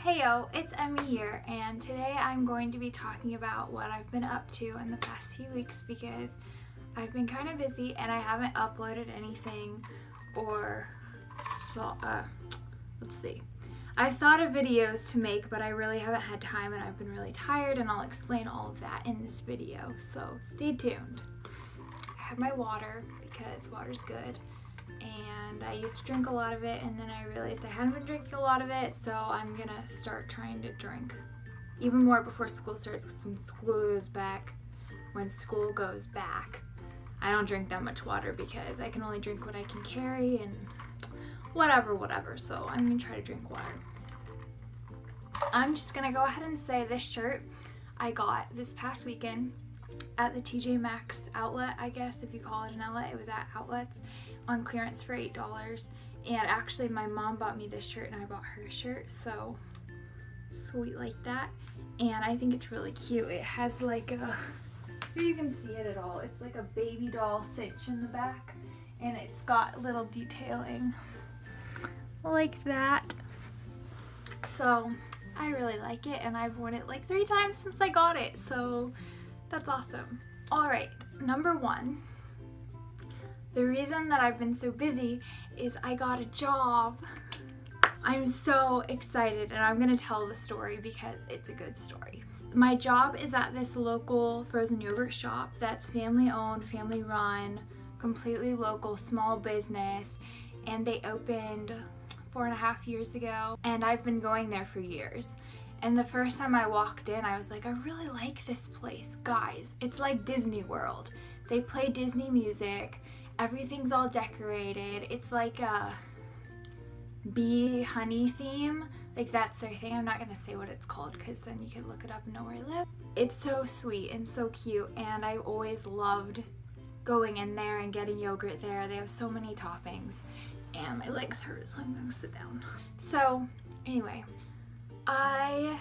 Heyo, it's Emmy here, and today I'm going to be talking about what I've been up to in the past few weeks because I've been kind of busy and I haven't uploaded anything let's see. I've thought of videos to make, but I really haven't had time and I've been really tired, and I'll explain all of that in this video, so stay tuned. I have my water because water's good. And I used to drink a lot of it, and then I realized I hadn't been drinking a lot of it, so I'm gonna start trying to drink even more before school starts, because when school goes back, I don't drink that much water because I can only drink what I can carry and whatever, so I'm gonna try to drink water. I'm just gonna go ahead and say this shirt I got this past weekend at the TJ Maxx outlet, I guess if you call it an outlet. It was at Outlets on clearance for $8, and actually my mom bought me this shirt and I bought her a shirt, so sweet like that. And I think it's really cute. It has like a, if you can see it at all, it's like a baby doll cinch in the back, and it's got little detailing like that, so I really like it, and I've worn it like 3 times since I got it, so that's awesome. Alright, number 1. The reason that I've been so busy is I got a job. I'm so excited, and I'm going to tell the story because it's a good story. My job is at this local frozen yogurt shop that's family owned, family run, completely local, small business, and they opened 4.5 years ago, and I've been going there for years. And the first time I walked in, I was like, I really like this place. Guys, it's like Disney World. They play Disney music. Everything's all decorated. It's like a bee honey theme. Like, that's their thing. I'm not going to say what it's called because then you can look it up and know where I live. It's so sweet and so cute, and I always loved going in there and getting yogurt there. They have so many toppings, and my legs hurt, so I'm going to sit down. So, anyway, I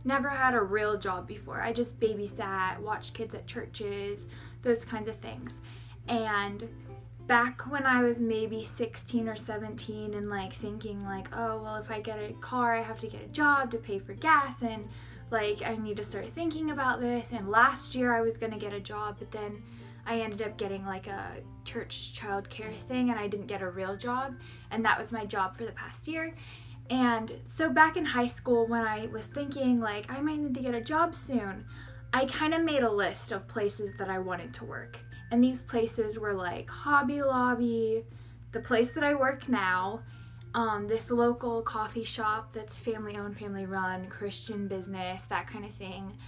never had a real job before. I just babysat, watched kids at churches, those kinds of things. And back when I was maybe 16 or 17 and like thinking like, oh, well, if I get a car, I have to get a job to pay for gas, and like I need to start thinking about this. And last year I was gonna get a job, but then I ended up getting like a church childcare thing, and I didn't get a real job, and that was my job for the past year. And so back in high school, when I was thinking like I might need to get a job soon, I kind of made a list of places that I wanted to work. And these places were like Hobby Lobby, the place that I work now, this local coffee shop that's family owned, family run, Christian business, that kind of thing,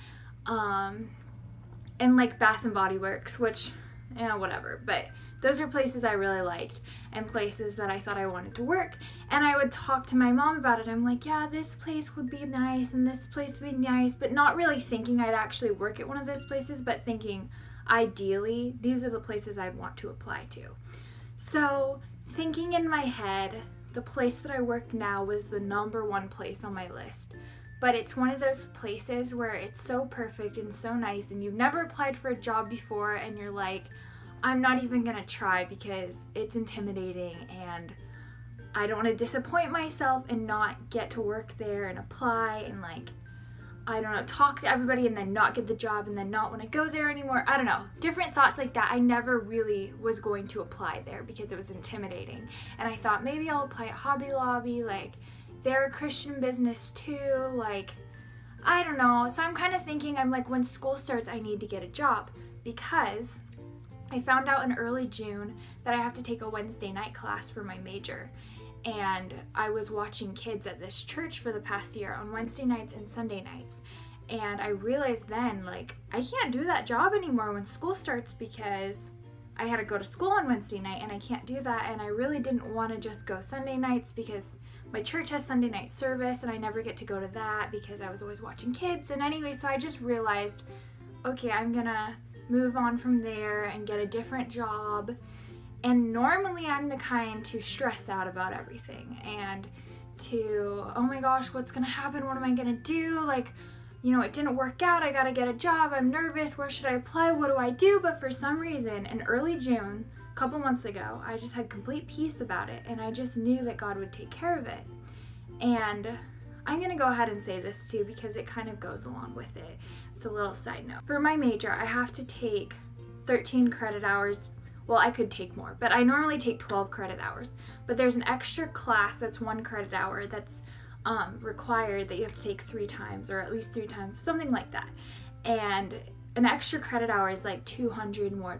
and like Bath and Body Works, which, whatever, but those are places I really liked and places that I thought I wanted to work. And I would talk to my mom about it. I'm like, yeah, this place would be nice and this place would be nice, but not really thinking I'd actually work at one of those places, but thinking ideally these are the places I'd want to apply to. So thinking in my head, the place that I work now was the number 1 place on my list. But it's one of those places where it's so perfect and so nice, and you've never applied for a job before and you're like, I'm not even gonna try because it's intimidating and I don't want to disappoint myself and not get to work there and apply and like, I don't know, talk to everybody and then not get the job and then not want to go there anymore. I don't know, different thoughts like that. I never really was going to apply there because it was intimidating. And I thought maybe I'll apply at Hobby Lobby, like they're a Christian business too, like, I don't know. So I'm kind of thinking, I'm like, when school starts, I need to get a job, because I found out in early June that I have to take a Wednesday night class for my major. And I was watching kids at this church for the past year on Wednesday nights and Sunday nights. And I realized then, like, I can't do that job anymore when school starts because I had to go to school on Wednesday night and I can't do that. And I really didn't want to just go Sunday nights because my church has Sunday night service and I never get to go to that because I was always watching kids. And anyway, so I just realized, okay, I'm gonna move on from there and get a different job. And normally I'm the kind to stress out about everything and to, oh my gosh, what's gonna happen? What am I gonna do? Like, it didn't work out. I gotta get a job. I'm nervous. Where should I apply? What do I do? But for some reason, in early June, a couple months ago, I just had complete peace about it. And I just knew that God would take care of it. And I'm going to go ahead and say this too because it kind of goes along with it. It's a little side note. For my major, I have to take 13 credit hours. Well, I could take more, but I normally take 12 credit hours. But there's an extra class that's 1 credit hour that's required that you have to take 3 times, or at least 3 times, something like that. And an extra credit hour is like $200 more.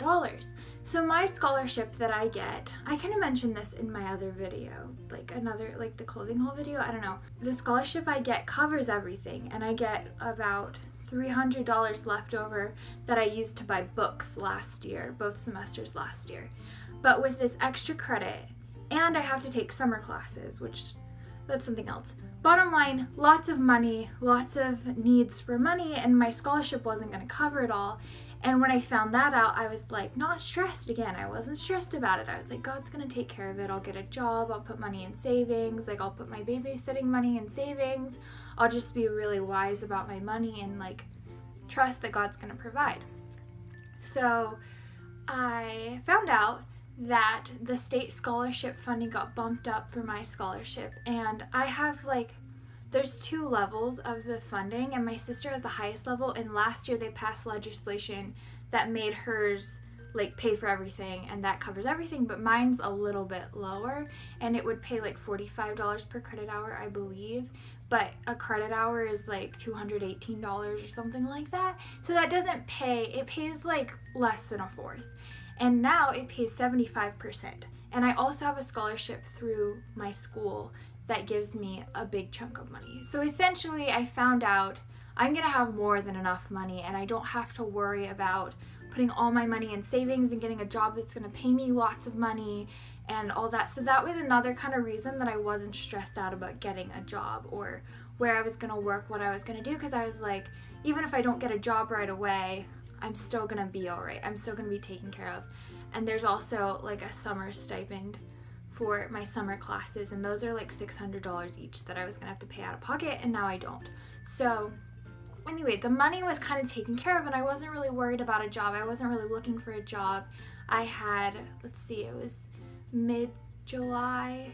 So my scholarship that I get, I kind of mentioned this in my other video, like the clothing haul video, I don't know. The scholarship I get covers everything, and I get about $300 left over that I used to buy books last year, both semesters last year. But with this extra credit, and I have to take summer classes, which that's something else. Bottom line, lots of money, lots of needs for money, and my scholarship wasn't going to cover it all. And when I found that out, I was like, not stressed again. I wasn't stressed about it. I was like, God's going to take care of it. I'll get a job. I'll put money in savings. Like, I'll put my babysitting money in savings. I'll just be really wise about my money and like trust that God's going to provide. So I found out that the state scholarship funding got bumped up for my scholarship, and I have there's 2 levels of the funding, and my sister has the highest level, and last year they passed legislation that made hers pay for everything, and that covers everything, but mine's a little bit lower, and it would pay $45 per credit hour, I believe, but a credit hour is $218 or something like that, so that doesn't pay, it pays less than a fourth. And now it pays 75%. And I also have a scholarship through my school that gives me a big chunk of money. So essentially, I found out I'm going to have more than enough money, and I don't have to worry about putting all my money in savings and getting a job that's going to pay me lots of money and all that. So that was another kind of reason that I wasn't stressed out about getting a job or where I was going to work, what I was going to do, because I was like, even if I don't get a job right away, I'm still going to be all right. I'm still going to be taken care of. And there's also a summer stipend for my summer classes, and those are $600 each that I was going to have to pay out of pocket, and now I don't. So anyway, the money was kind of taken care of, and I wasn't really worried about a job. I wasn't really looking for a job. I had, it was mid-July.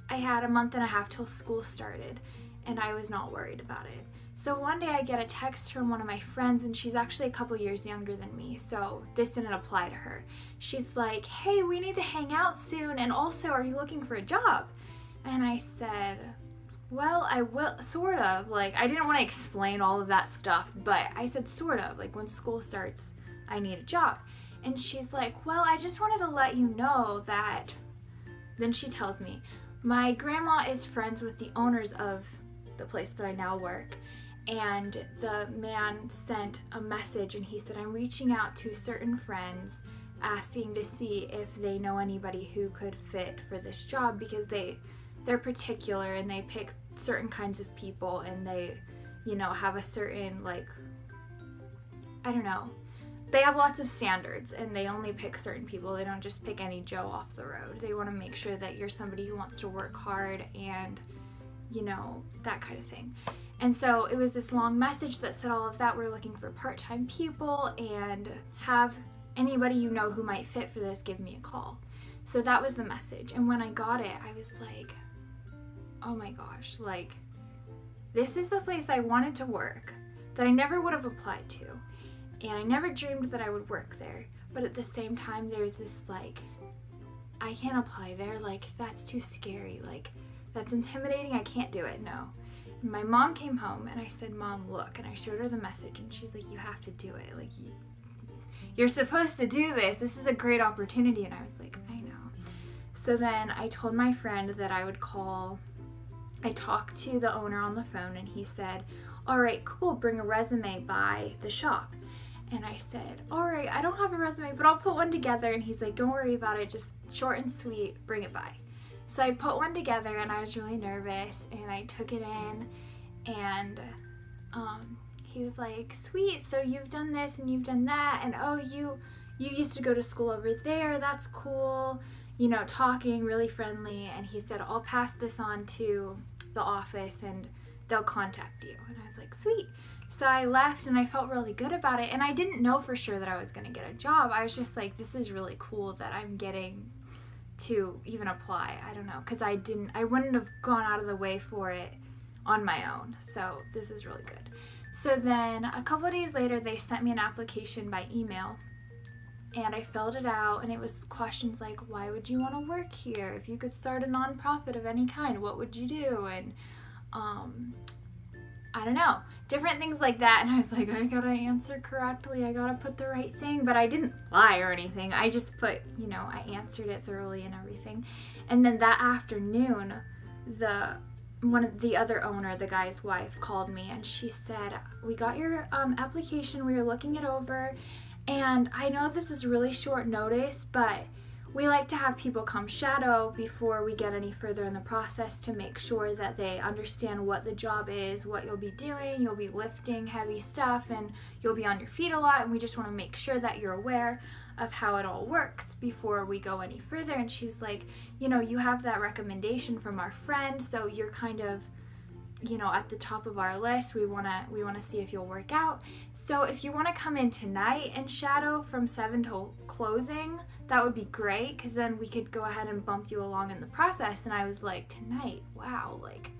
I had a month and a half till school started, and I was not worried about it. So one day I get a text from one of my friends, and she's actually a couple years younger than me, so this didn't apply to her. She's like, hey, we need to hang out soon, and also, are you looking for a job? And I said, well, I will, sort of. I didn't want to explain all of that stuff, but I said sort of. When school starts, I need a job. And she's like, well, I just wanted to let you know that, then she tells me, my grandma is friends with the owners of the place that I now work. And the man sent a message, and he said, I'm reaching out to certain friends asking to see if they know anybody who could fit for this job, because they're particular and they pick certain kinds of people, and they, have a certain, I don't know, they have lots of standards, and they only pick certain people. They don't just pick any Joe off the road. They want to make sure that you're somebody who wants to work hard and, that kind of thing. And so it was this long message that said all of that. We're looking for part-time people, and have anybody you know who might fit for this, give me a call. So that was the message. And when I got it, I was like, oh my gosh, this is the place I wanted to work that I never would have applied to. And I never dreamed that I would work there. But at the same time, there's this I can't apply there. That's too scary. That's intimidating. I can't do it. No. My mom came home, and I said, Mom, look, and I showed her the message, and she's like, you have to do it. You're supposed to do this. This is a great opportunity. And I was like, I know. So then I told my friend that I would call. I talked to the owner on the phone, and he said, all right, cool, bring a resume by the shop. And I said, all right, I don't have a resume, but I'll put one together. And he's like, don't worry about it. Just short and sweet, bring it by. So I put one together, and I was really nervous, and I took it in, and he was like, sweet, so you've done this and you've done that, and oh, you used to go to school over there, that's cool, talking really friendly. And he said, I'll pass this on to the office, and they'll contact you. And I was like, sweet. So I left, and I felt really good about it, and I didn't know for sure that I was going to get a job. I was just like, this is really cool that I'm getting to even apply. I don't know, because I wouldn't have gone out of the way for it on my own. So this is really good. So then a couple of days later, they sent me an application by email, and I filled it out, and it was questions like, why would you want to work here? If you could start a nonprofit of any kind, what would you do? And I don't know, different things like that. And I was like, I gotta answer correctly. I gotta put the right thing. But I didn't lie or anything. I just put, I answered it thoroughly and everything. And then that afternoon, the other owner, the guy's wife, called me, and she said, we got your application. We were looking it over. And I know this is really short notice, but we like to have people come shadow before we get any further in the process to make sure that they understand what the job is, what you'll be doing. You'll be lifting heavy stuff, and you'll be on your feet a lot, and we just want to make sure that you're aware of how it all works before we go any further. And she's like, you have that recommendation from our friend, so you're kind of at the top of our list. We want to see if you'll work out. So if you want to come in tonight and shadow from 7 till closing, that would be great, because then we could go ahead and bump you along in the process. And I was like, tonight? Wow, like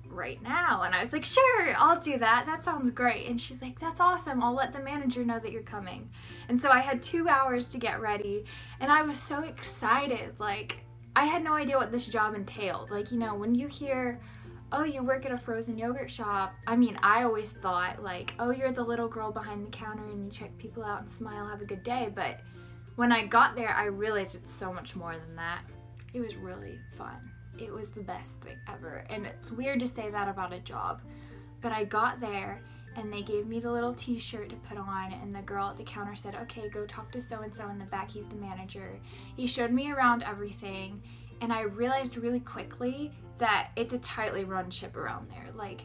right now? And I was like, sure, I'll do that. That sounds great. And she's like, that's awesome. I'll let the manager know that you're coming. And so I had 2 hours to get ready, and I was so excited. Like, I had no idea what this job entailed. Like, when you hear, oh, you work at a frozen yogurt shop, I always thought like, oh, you're the little girl behind the counter and you check people out and smile, have a good day. But when I got there, I realized it's so much more than that. It was really fun. It was the best thing ever. And it's weird to say that about a job, but I got there and they gave me the little t-shirt to put on, and the girl at the counter said, okay, go talk to so-and-so in the back. He's the manager. He showed me around everything, and I realized really quickly that it's a tightly run ship around there. Like,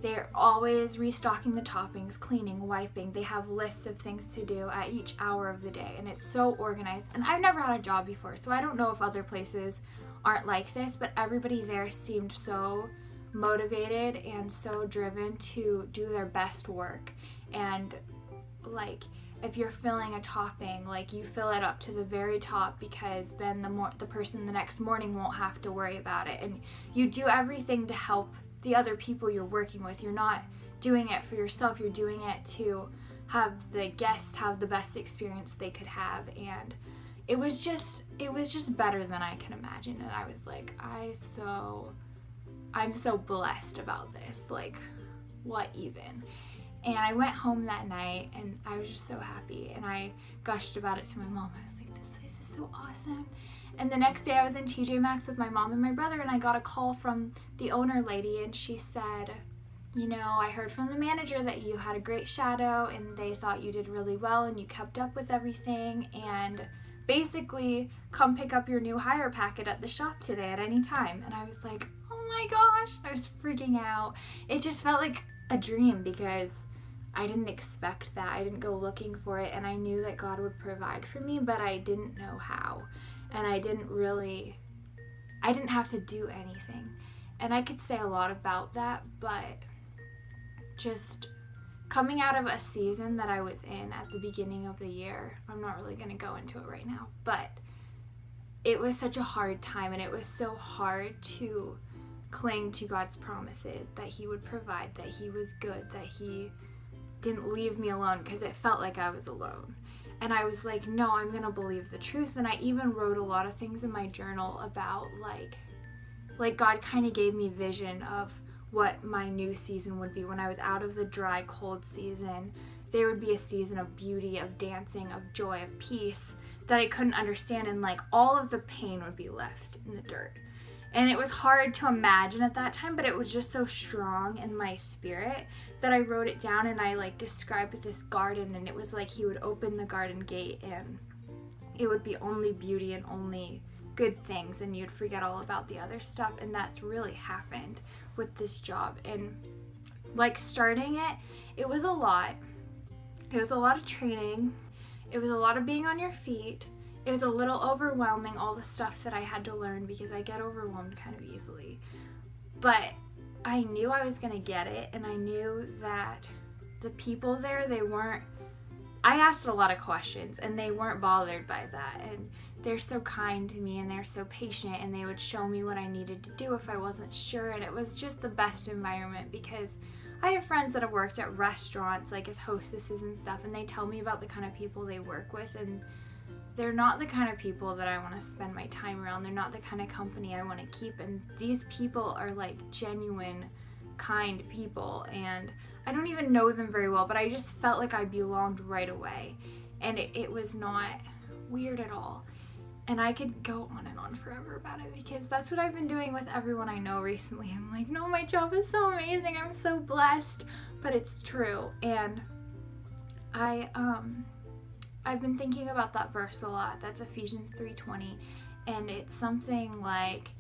they're always restocking the toppings, cleaning, wiping. They have lists of things to do at each hour of the day, and it's so organized. And I've never had a job before, so I don't know if other places aren't like this, but everybody there seemed so motivated and so driven to do their best work. And like, if you're filling a topping, like, you fill it up to the very top, because then the person the next morning won't have to worry about it. And you do everything to help the other people you're working with. You're not doing it for yourself. You're doing it to have the guests have the best experience they could have. And it was just better than I can imagine. And I was like, I'm so blessed about this. Like, what even? And I went home that night, and I was just so happy. And I gushed about it to my mom. I was like, this place is so awesome. And the next day I was in TJ Maxx with my mom and my brother, and I got a call from the owner lady, and she said, I heard from the manager that you had a great shadow, and they thought you did really well, and you kept up with everything, and basically come pick up your new hire packet at the shop today at any time. And I was like, oh my gosh, I was freaking out. It just felt like a dream, because I didn't expect that. I didn't go looking for it, and I knew that God would provide for me, but I didn't know how. And I didn't have to do anything. And I could say a lot about that, but just coming out of a season that I was in at the beginning of the year, I'm not really going to go into it right now, but it was such a hard time, and it was so hard to cling to God's promises, that He would provide, that He was good, that He didn't leave me alone, because it felt like I was alone. And I was like, no, I'm going to believe the truth. And I even wrote a lot of things in my journal about like God kind of gave me vision of what my new season would be. When I was out of the dry, cold season, there would be a season of beauty, of dancing, of joy, of peace that I couldn't understand. And like, all of the pain would be left in the dirt. And it was hard to imagine at that time, but it was just so strong in my spirit that I wrote it down, and I like described this garden, and it was like He would open the garden gate and it would be only beauty and only good things, and you'd forget all about the other stuff. And that's really happened with this job. And like, starting it was a lot. It was a lot of training. It was a lot of being on your feet. It was a little overwhelming, all the stuff that I had to learn, because I get overwhelmed kind of easily. But I knew I was going to get it, and I knew that the people there, I asked a lot of questions, and they weren't bothered by that. And they're so kind to me, and they're so patient, and they would show me what I needed to do if I wasn't sure. And it was just the best environment, because I have friends that have worked at restaurants, like as hostesses and stuff, and they tell me about the kind of people they work with, and they're not the kind of people that I want to spend my time around. They're not the kind of company I want to keep. And these people are like genuine, kind people, and I don't even know them very well, but I just felt like I belonged right away. And it was not weird at all. And I could go on and on forever about it, because that's what I've been doing with everyone I know recently. I'm like, no, my job is so amazing. I'm so blessed. But it's true. And I've been thinking about that verse a lot. That's Ephesians 3:20. And it's something like,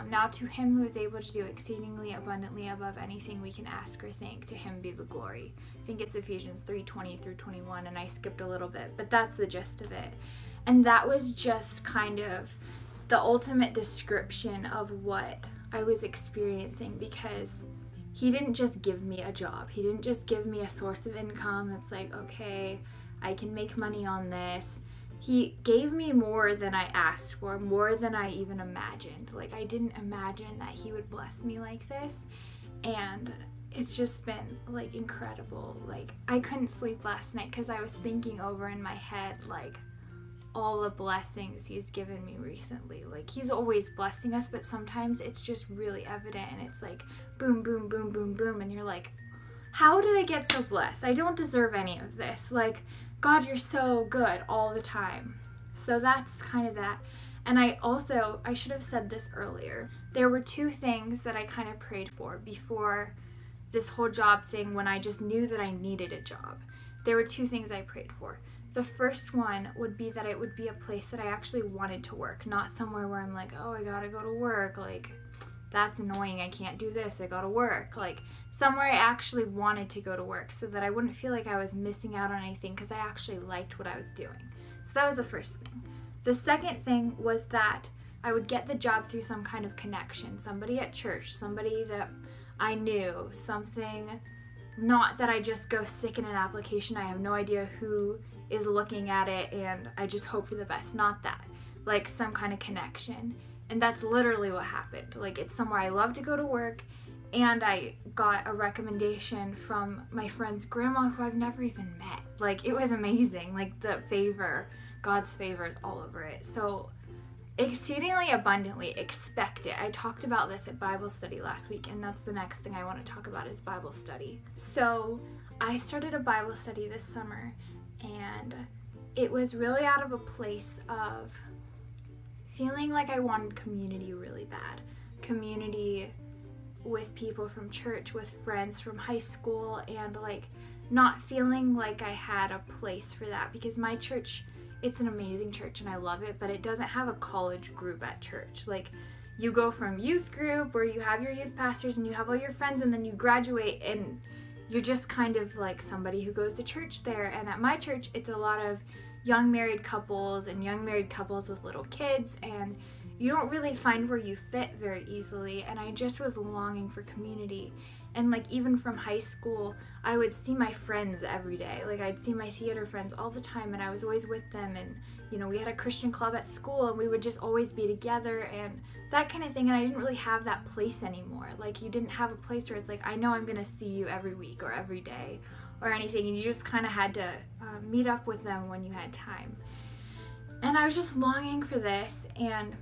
now to him who is able to do exceedingly abundantly above anything we can ask or think, to him be the glory. I think it's Ephesians 3:20 through 21, and I skipped a little bit, but that's the gist of it. And that was just kind of the ultimate description of what I was experiencing, because he didn't just give me a job. He didn't just give me a source of income that's like, okay, I can make money on this. He gave me more than I asked for, more than I even imagined. Like, I didn't imagine that he would bless me like this. And it's just been, like, incredible. Like, I couldn't sleep last night because I was thinking over in my head, like, all the blessings he's given me recently. Like, he's always blessing us, but sometimes it's just really evident, and it's like boom, boom, boom, boom, boom, and you're like, how did I get so blessed? I don't deserve any of this. Like, God, you're so good all the time. So that's kind of that. And I should have said this earlier. There were two things that I kind of prayed for before this whole job thing, when I just knew that I needed a job. There were two things I prayed for. The first one would be that it would be a place that I actually wanted to work, not somewhere where I'm like, oh, I gotta go to work. Like, that's annoying. I can't do this. I gotta work. Like, somewhere I actually wanted to go to work, so that I wouldn't feel like I was missing out on anything, because I actually liked what I was doing. So that was the first thing. The second thing was that I would get the job through some kind of connection, somebody at church, somebody that I knew, something, not that I just go stick in an application. I have no idea who is looking at it and I just hope for the best. Not that. Like, some kind of connection. And that's literally what happened. Like, it's somewhere I love to go to work, and I got a recommendation from my friend's grandma, who I've never even met. Like, it was amazing. Like, the favor, God's favor is all over it. So, exceedingly abundantly, expect it. I talked about this at Bible study last week, and that's the next thing I want to talk about is Bible study. So, I started a Bible study this summer, and it was really out of a place of feeling like I wanted community really bad. Community with people from church, with friends from high school, and like not feeling like I had a place for that, because my church, it's an amazing church and I love it, but it doesn't have a college group at church. Like, you go from youth group where you have your youth pastors and you have all your friends, and then you graduate and you're just kind of like somebody who goes to church there. And at my church, it's a lot of young married couples and young married couples with little kids, and you don't really find where you fit very easily. And I just was longing for community. And like, even from high school, I would see my friends every day. Like, I'd see my theater friends all the time, and I was always with them. And, you know, we had a Christian club at school, and we would just always be together and that kind of thing. And I didn't really have that place anymore. Like, you didn't have a place where it's like, I know I'm going to see you every week or every day or anything. And you just kind of had to meet up with them when you had time. And I was just longing for this. And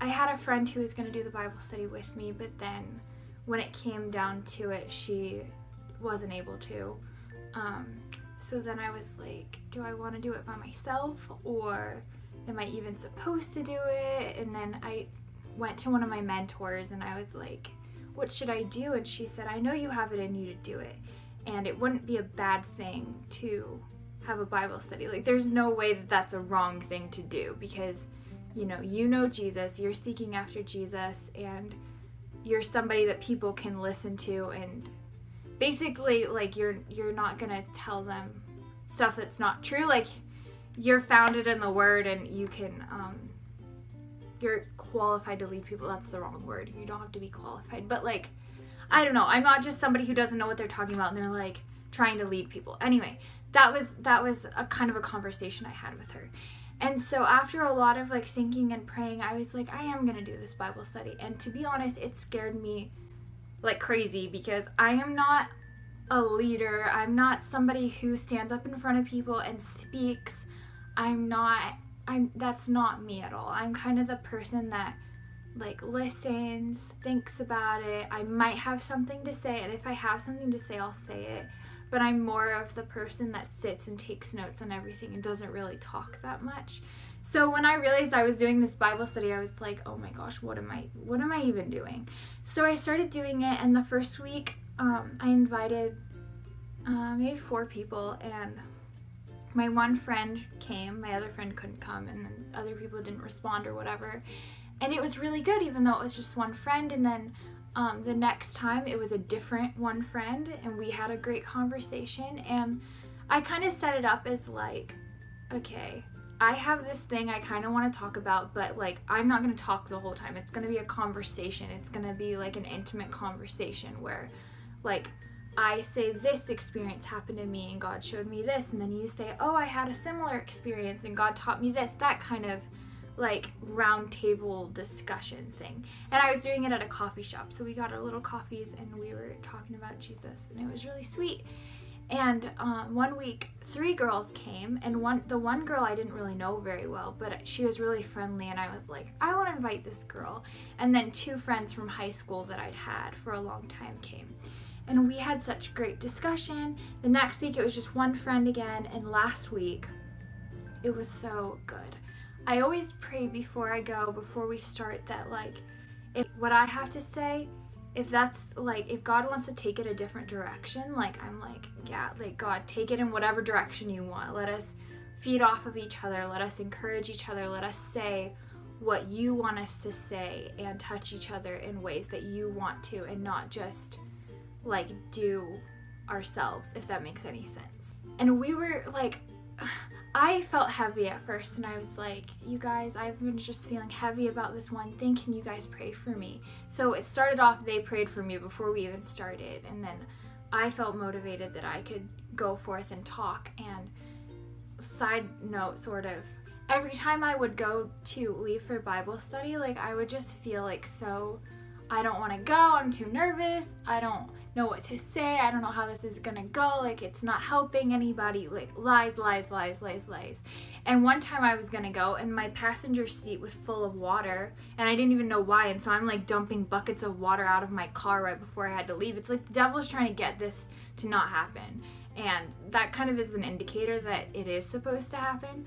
I had a friend who was going to do the Bible study with me, but then when it came down to it, she wasn't able to. So then I was like, do I want to do it by myself, or am I even supposed to do it? And then I went to one of my mentors and I was like, what should I do? And she said, I know you have it in you to do it, and it wouldn't be a bad thing to have a Bible study. Like, there's no way that that's a wrong thing to do, because you know Jesus, you're seeking after Jesus, and you're somebody that people can listen to, and basically, like, you're not gonna tell them stuff that's not true. Like, you're founded in the Word, and you can, you're qualified to lead people. That's the wrong word. You don't have to be qualified, but like, I don't know. I'm not just somebody who doesn't know what they're talking about, and they're like trying to lead people. Anyway, that was a kind of a conversation I had with her. And so after a lot of like thinking and praying, I was like, I am going to do this Bible study. And to be honest, it scared me like crazy because I am not a leader. I'm not somebody who stands up in front of people and speaks. That's not me at all. I'm kind of the person that like listens, thinks about it. I might have something to say, and if I have something to say, I'll say it. But I'm more of the person that sits and takes notes on everything and doesn't really talk that much. So when I realized I was doing this Bible study, I was like, oh my gosh, what am I even doing? So I started doing it, and the first week I invited maybe 4 people, and my one friend came, my other friend couldn't come, and then other people didn't respond or whatever. And it was really good, even though it was just one friend. And then the next time it was a different one friend, and we had a great conversation. And I kind of set it up as like, okay, I have this thing I kind of want to talk about, but like I'm not going to talk the whole time. It's going to be a conversation. It's going to be like an intimate conversation where like I say this experience happened to me and God showed me this, and then you say, oh, I had a similar experience and God taught me this. That kind of like round table discussion thing. And I was doing it at a coffee shop, so we got our little coffees and we were talking about Jesus, and it was really sweet. And one week 3 girls came, and the one girl I didn't really know very well, but she was really friendly, and I was like, I want to invite this girl. And then 2 friends from high school that I'd had for a long time came, and we had such great discussion. The next week it was just one friend again, and last week it was so good. I always pray before I go, before we start, that like if what I have to say, if that's like, if God wants to take it a different direction, like I'm like, yeah, like God, take it in whatever direction you want. Let us feed off of each other. Let us encourage each other. Let us say what you want us to say and touch each other in ways that you want to, and not just like do ourselves, if that makes any sense. And we were like, I felt heavy at first, and I was like, you guys, I've been just feeling heavy about this one thing. Can you guys pray for me? So it started off, they prayed for me before we even started, and then I felt motivated that I could go forth and talk. And side note, sort of, every time I would go to leave for Bible study, like I would just feel like, so I don't want to go, I'm too nervous, I don't know what to say, I don't know how this is gonna go, like it's not helping anybody, like lies. And one time I was gonna go, and my passenger seat was full of water, and I didn't even know why, and so I'm like dumping buckets of water out of my car right before I had to leave. It's like the devil's trying to get this to not happen, and that kind of is an indicator that it is supposed to happen.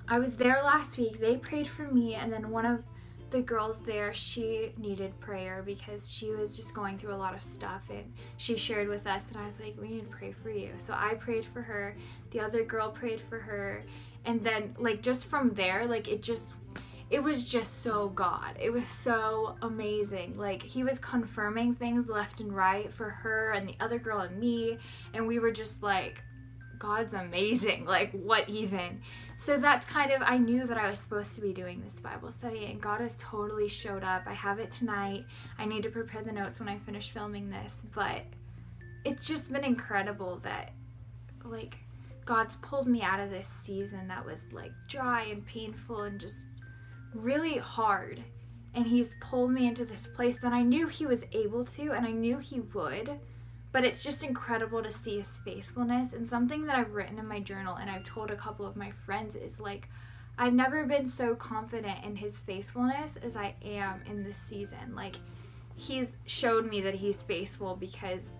I was there last week, they prayed for me, and then one of the girls there, she needed prayer because she was just going through a lot of stuff, and she shared with us, and I was like, we need to pray for you. So I prayed for her, the other girl prayed for her, and then like just from there, like it was just so God. It was so amazing. Like he was confirming things left and right for her and the other girl and me, and we were just like, God's amazing, like what even? So that's kind of, I knew that I was supposed to be doing this Bible study, and God has totally showed up. I have it tonight. I need to prepare the notes when I finish filming this, but it's just been incredible that like God's pulled me out of this season that was like dry and painful and just really hard, and he's pulled me into this place that I knew he was able to, and I knew he would. But it's just incredible to see his faithfulness. And something that I've written in my journal, and I've told a couple of my friends, is like, I've never been so confident in his faithfulness as I am in this season. Like, he's showed me that he's faithful, because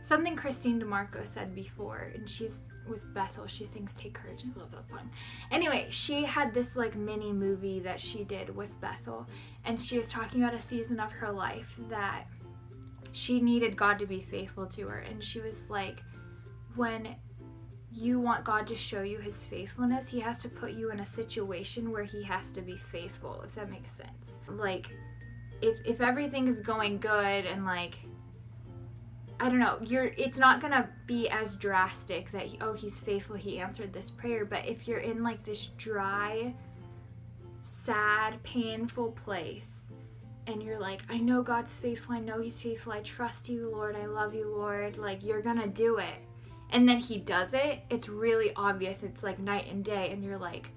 something Christine DeMarco said before, and she's with Bethel, she sings Take Courage, I love that song. Anyway, she had this like mini movie that she did with Bethel, and she was talking about a season of her life that she needed God to be faithful to her. And she was like, when you want God to show you his faithfulness, he has to put you in a situation where he has to be faithful, if that makes sense. Like, if everything is going good and like, I don't know, it's not gonna be as drastic that, he's faithful, he answered this prayer. But if you're in like this dry, sad, painful place, and you're like, I know God's faithful, I know he's faithful, I trust you, Lord, I love you, Lord, like, you're gonna do it. and then he does it, it's really obvious. It's like night and day, and you're like,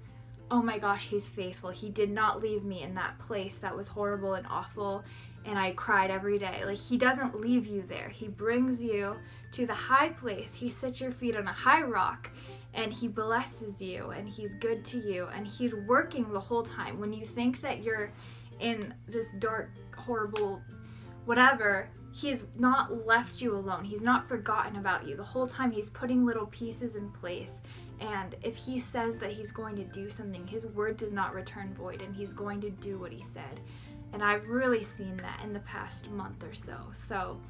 oh my gosh, he's faithful. He did not leave me in that place that was horrible and awful, and I cried every day. Like, he doesn't leave you there. He brings you to the high place. He sets your feet on a high rock, and he blesses you, and he's good to you, and he's working the whole time. When you think that you're in this dark, horrible whatever, he's not left you alone. He's not forgotten about you. The whole time he's putting little pieces in place. And if he says that he's going to do something, his word does not return void, and he's going to do what he said. And I've really seen that in the past month or so. So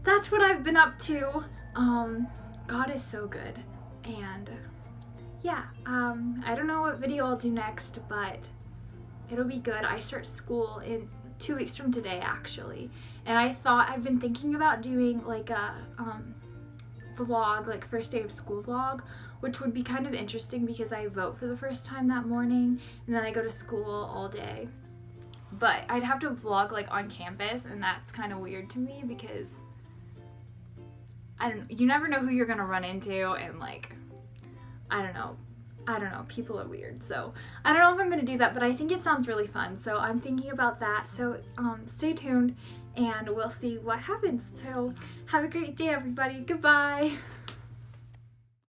that's what I've been up to. God is so good. And yeah, I don't know what video I'll do next, but it'll be good. I start school in 2 weeks from today, actually. And I've been thinking about doing like a vlog, like first day of school vlog, which would be kind of interesting because I vote for the first time that morning, and then I go to school all day. But I'd have to vlog like on campus, and that's kind of weird to me because you never know who you're gonna run into, and like, I don't know, people are weird. So I don't know if I'm gonna do that, but I think it sounds really fun. So I'm thinking about that. So stay tuned, and we'll see what happens. So have a great day, everybody. Goodbye.